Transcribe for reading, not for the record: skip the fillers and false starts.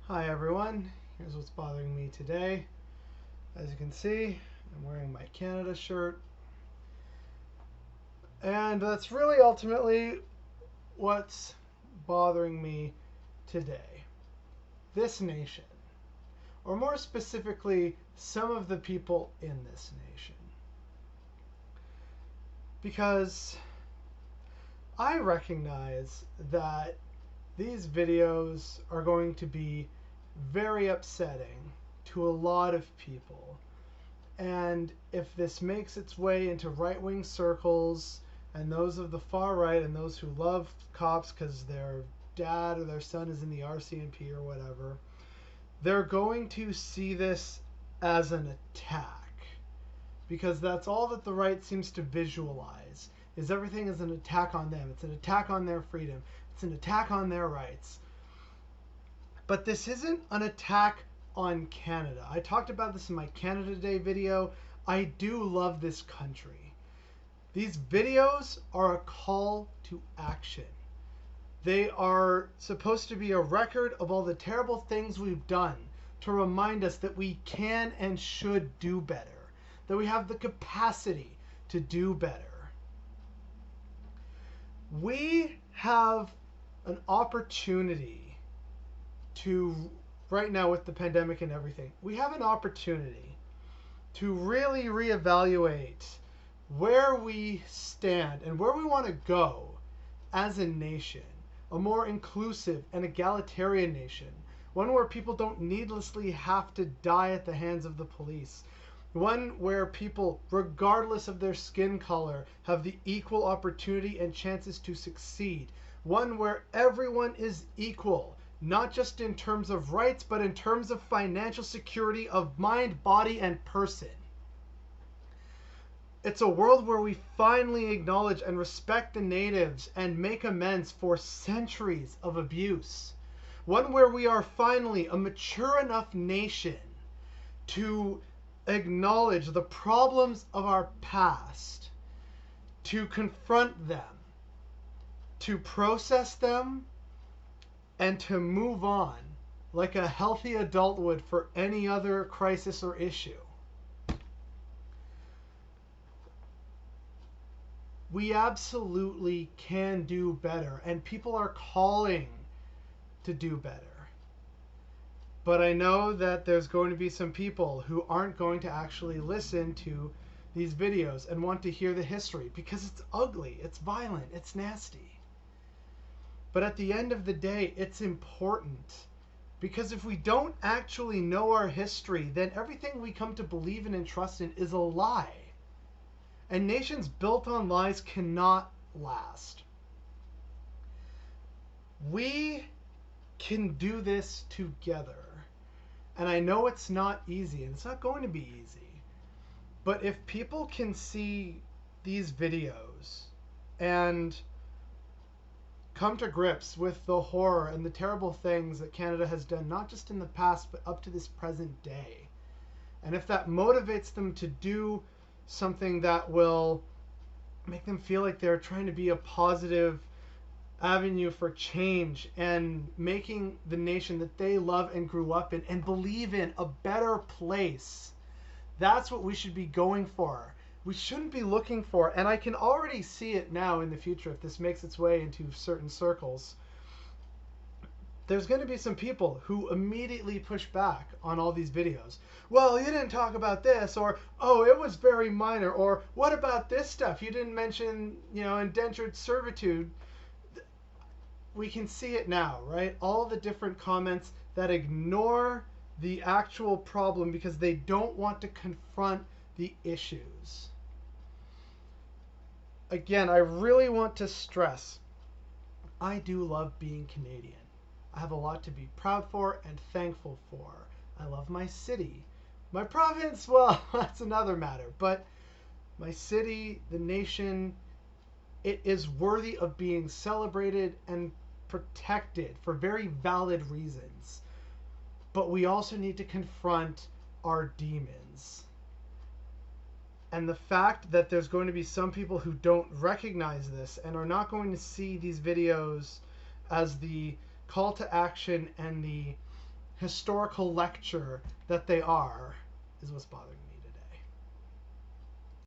Hi everyone, here's what's bothering me today. As you can see, I'm wearing my Canada shirt, and that's really ultimately what's bothering me today. This nation, or more specifically, some of the people in this nation. Because I recognize that these videos are going to be very upsetting to a lot of people. And if this makes its way into right-wing circles and those of the far right and those who love cops because their dad or their son is in the RCMP or whatever, they're going to see this as an attack, because that's all that the right seems to visualize, is everything is an attack on them. It's an attack on their freedom. It's an attack on their rights. But this isn't an attack on Canada. I talked about this in my Canada Day video. I do love this country. These videos are a call to action. They are supposed to be a record of all the terrible things we've done to remind us that we can and should do better, that we have the capacity to do better. We have an opportunity to, right now with the pandemic and everything, we have an opportunity to really reevaluate where we stand and where we want to go as a nation, a more inclusive and egalitarian nation, one where people don't needlessly have to die at the hands of the police, one where people, regardless of their skin color, have the equal opportunity and chances to succeed, one where everyone is equal, not just in terms of rights, but in terms of financial security of mind, body, and person. It's a world where we finally acknowledge and respect the natives and make amends for centuries of abuse. One where we are finally a mature enough nation to acknowledge the problems of our past, to confront them, to process them, and to move on like a healthy adult would for any other crisis or issue. We absolutely can do better, and people are calling to do better. But I know that there's going to be some people who aren't going to actually listen to these videos and want to hear the history because it's ugly, it's violent, it's nasty. But at the end of the day, it's important, because if we don't actually know our history, then everything we come to believe in and trust in is a lie. And nations built on lies cannot last. We can do this together. And I know it's not easy, and it's not going to be easy. But if people can see these videos and come to grips with the horror and the terrible things that Canada has done, not just in the past, but up to this present day, and if that motivates them to do something that will make them feel like they're trying to be a positive avenue for change and making the nation that they love and grew up in and believe in a better place, that's what we should be going for. We shouldn't be looking for, and I can already see it now in the future if this makes its way into certain circles, there's going to be some people who immediately push back on all these videos. Well, you didn't talk about this, or, oh, it was very minor, or what about this stuff? You didn't mention, indentured servitude. We can see it now, right? All the different comments that ignore the actual problem because they don't want to confront the issues. Again, I really want to stress, I do love being Canadian. I have a lot to be proud for and thankful for. I love my city. My province, well, that's another matter. But my city, the nation, it is worthy of being celebrated and protected for very valid reasons. But we also need to confront our demons. And the fact that there's going to be some people who don't recognize this and are not going to see these videos as the call to action and the historical lecture that they are, is what's bothering me.